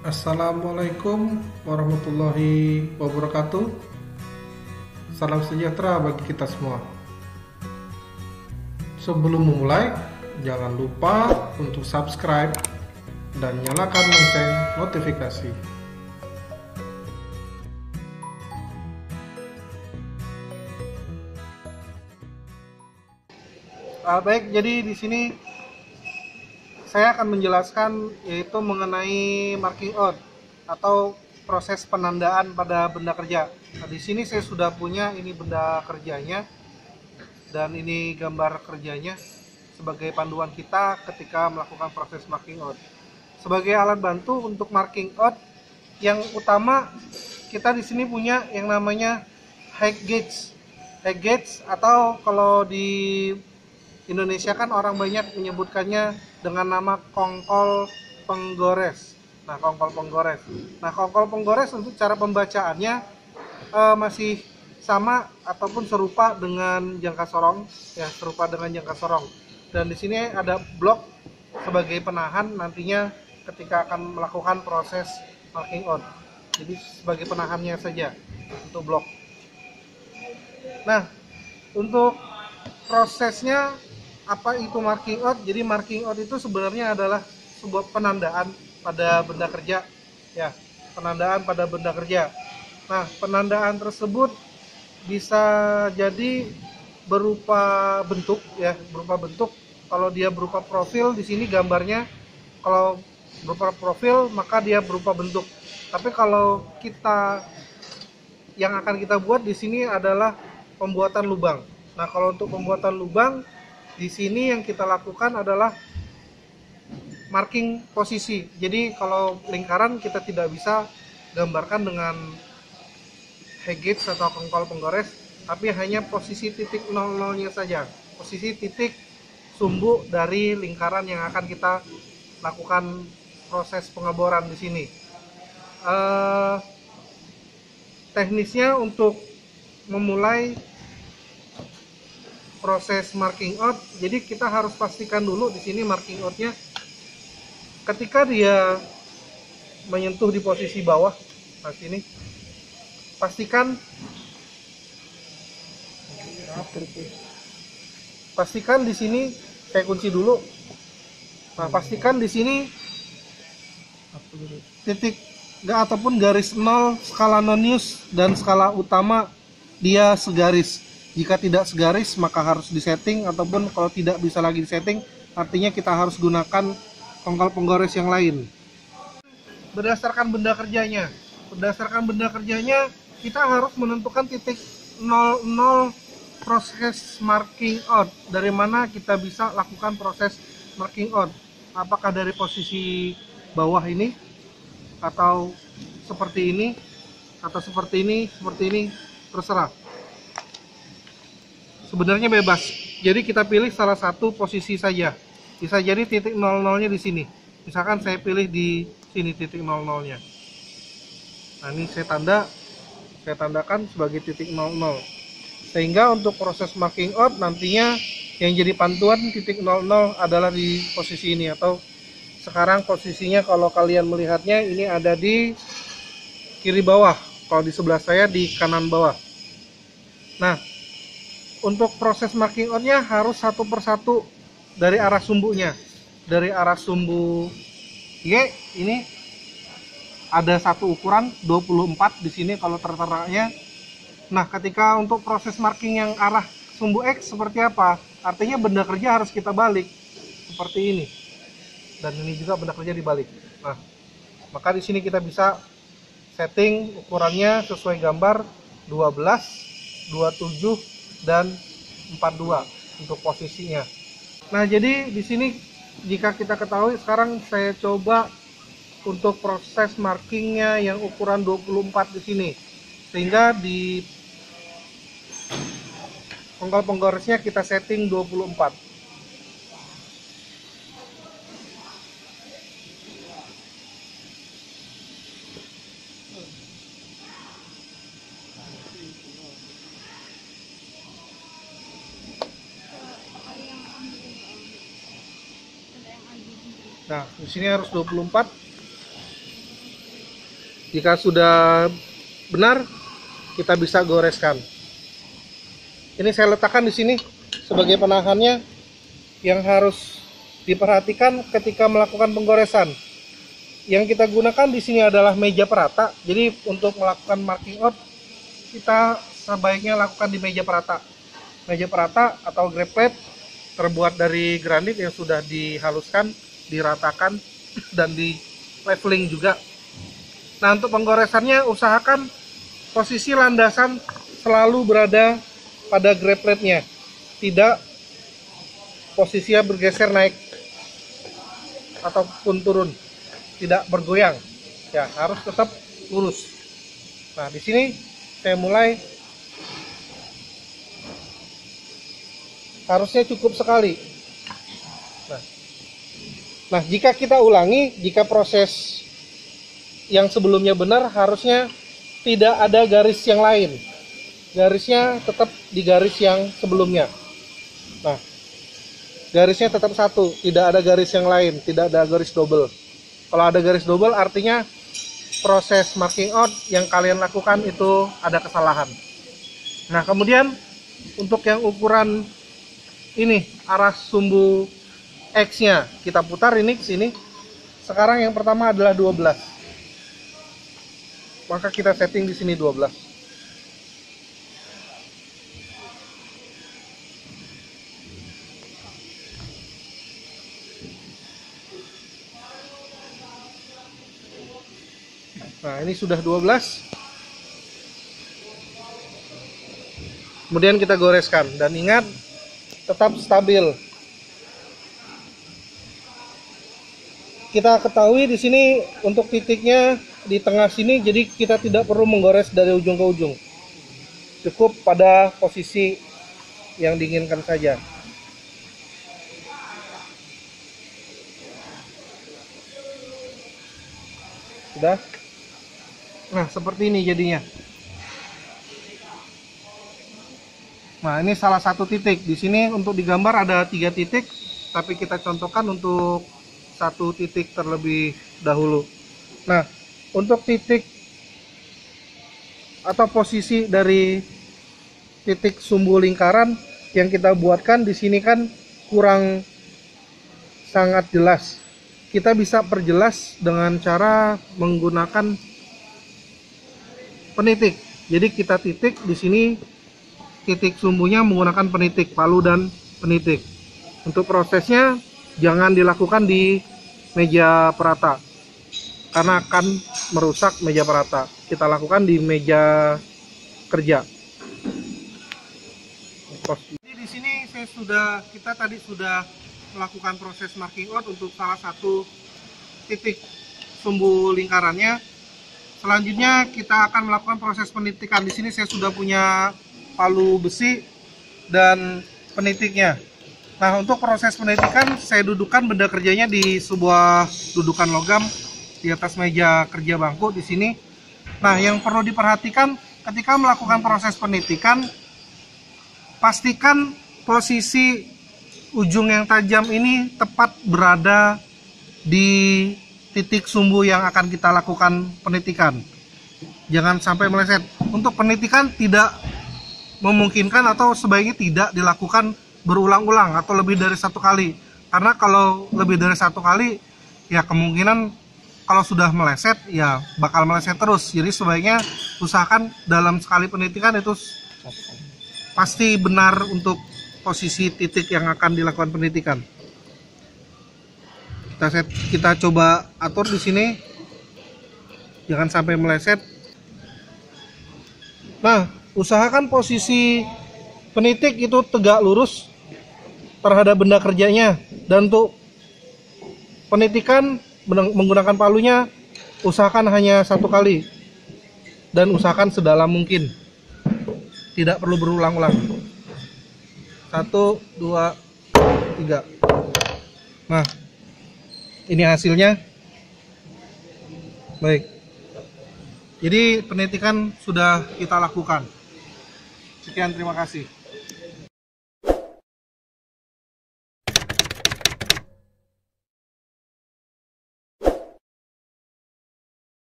Assalamualaikum warahmatullahi wabarakatuh. Salam sejahtera bagi kita semua. Sebelum memulai, jangan lupa untuk subscribe dan nyalakan lonceng notifikasi. Baik, jadi di sini saya akan menjelaskan yaitu mengenai marking out atau proses penandaan pada benda kerja. Nah, di sini saya sudah punya ini benda kerjanya dan ini gambar kerjanya sebagai panduan kita ketika melakukan proses marking out. Sebagai alat bantu untuk marking out, yang utama kita di sini punya yang namanya height gauge. Height gauge atau kalau di Indonesia kan orang banyak menyebutkannya dengan nama kongkol penggores. Kongkol penggores untuk cara pembacaannya masih sama ataupun serupa dengan jangka sorong, ya, serupa dengan jangka sorong. Dan di sini ada blok sebagai penahan nantinya ketika akan melakukan proses marking out. Jadi sebagai penahannya saja untuk blok. Nah, untuk prosesnya apa itu marking out? Jadi marking out itu sebenarnya adalah sebuah penandaan pada benda kerja, ya, penandaan pada benda kerja. Nah, penandaan tersebut bisa jadi berupa bentuk, ya, berupa bentuk. Kalau dia berupa profil, di sini gambarnya kalau berupa profil maka dia berupa bentuk. Tapi kalau yang akan kita buat di sini adalah pembuatan lubang. Nah, kalau untuk pembuatan lubang di sini yang kita lakukan adalah marking posisi. Jadi kalau lingkaran kita tidak bisa gambarkan dengan height gauge atau kongkol penggores, tapi hanya posisi titik 00-nya saja. Posisi titik sumbu dari lingkaran yang akan kita lakukan proses pengeboran di sini. Teknisnya untuk memulai proses marking out, jadi kita harus pastikan dulu di sini marking outnya ketika dia menyentuh di posisi bawah. Nah, sini pastikan di sini saya kunci dulu. Nah, pastikan di sini titik ataupun garis 0 skala nonius dan skala utama dia segaris. Jika tidak segaris maka harus disetting, ataupun kalau tidak bisa lagi disetting artinya kita harus gunakan kongkol penggores yang lain. Berdasarkan benda kerjanya kita harus menentukan titik 00 proses marking out. Dari mana kita bisa lakukan proses marking out? Apakah dari posisi bawah ini, atau seperti ini, atau seperti ini, terserah. Sebenarnya bebas. Jadi kita pilih salah satu posisi saja. Bisa jadi titik 00-nya di sini. Misalkan saya pilih di sini titik 00-nya. Nah, ini saya tandakan sebagai titik 00. Sehingga untuk proses marking out nantinya yang jadi pantuan titik 00 adalah di posisi ini, atau sekarang posisinya kalau kalian melihatnya ini ada di kiri bawah. Kalau di sebelah saya di kanan bawah. Nah, untuk proses marking out-nya harus satu persatu dari arah sumbunya. Dari arah sumbu Y ini ada satu ukuran 24 di sini kalau tertera-nya. Nah, ketika untuk proses marking yang arah sumbu X seperti apa? Artinya benda kerja harus kita balik seperti ini. Dan ini juga benda kerja dibalik. Nah, maka di sini kita bisa setting ukurannya sesuai gambar 12, 27 dan 42 untuk posisinya. Nah, jadi di sini jika kita ketahui, sekarang saya coba untuk proses markingnya yang ukuran 24 di sini, sehingga di kongkol penggoresnya kita setting 24. Nah, di sini harus 24. Jika sudah benar, kita bisa goreskan. Ini saya letakkan di sini sebagai penahannya yang harus diperhatikan ketika melakukan penggoresan. Yang kita gunakan di sini adalah meja perata. Jadi untuk melakukan marking out, kita sebaiknya lakukan di meja perata. Meja perata atau grab plate terbuat dari granit yang sudah dihaluskan, diratakan, dan di leveling juga. Nah, untuk penggoresannya usahakan posisi landasan selalu berada pada grab plate-nya, tidak posisinya bergeser naik ataupun turun, tidak bergoyang. Ya, harus tetap lurus. Nah, di sini saya mulai, harusnya cukup sekali. Nah, jika kita ulangi, jika proses yang sebelumnya benar, harusnya tidak ada garis yang lain. Garisnya tetap di garis yang sebelumnya. Nah, garisnya tetap satu, tidak ada garis yang lain, tidak ada garis double. Kalau ada garis double artinya proses marking out yang kalian lakukan itu ada kesalahan. Nah, kemudian untuk yang ukuran ini, arah sumbu X-nya kita putar ini ke sini. Sekarang yang pertama adalah 12. Maka kita setting di sini 12. Nah, ini sudah 12. Kemudian kita goreskan dan ingat tetap stabil. Kita ketahui di sini untuk titiknya di tengah sini, jadi kita tidak perlu menggores dari ujung ke ujung. Cukup pada posisi yang diinginkan saja. Sudah? Nah, seperti ini jadinya. Nah, ini salah satu titik. Di sini untuk digambar ada 3 titik, tapi kita contohkan untuk 1 titik terlebih dahulu. Nah, untuk titik atau posisi dari titik sumbu lingkaran yang kita buatkan di sini kan kurang sangat jelas. Kita bisa perjelas dengan cara menggunakan penitik. Jadi kita titik di sini, titik sumbunya menggunakan penitik, palu dan penitik. Untuk prosesnya jangan dilakukan di meja perata karena akan merusak meja perata. Kita lakukan di meja kerja. Jadi di sini kita tadi sudah melakukan proses marking out untuk salah satu titik sumbu lingkarannya. Selanjutnya kita akan melakukan proses penitikan. Di sini saya sudah punya palu besi dan penitiknya. Nah, untuk proses penitikan saya dudukkan benda kerjanya di sebuah dudukan logam di atas meja kerja bangku di sini. Nah, yang perlu diperhatikan ketika melakukan proses penitikan, pastikan posisi ujung yang tajam ini tepat berada di titik sumbu yang akan kita lakukan penitikan. Jangan sampai meleset. Untuk penitikan tidak memungkinkan atau sebaiknya tidak dilakukan berulang-ulang atau lebih dari 1 kali. Karena kalau lebih dari 1 kali, ya kemungkinan kalau sudah meleset, ya bakal meleset terus. Jadi sebaiknya usahakan dalam sekali penitikan itu pasti benar untuk posisi titik yang akan dilakukan penitikan. Kita coba atur di sini, jangan sampai meleset. Nah, usahakan posisi penitik itu tegak lurus terhadap benda kerjanya, dan untuk penitikan menggunakan palunya usahakan hanya 1 kali dan usahakan sedalam mungkin, tidak perlu berulang-ulang. 1, 2, 3. Nah, ini hasilnya. Baik. Jadi penitikan sudah kita lakukan. Sekian, terima kasih.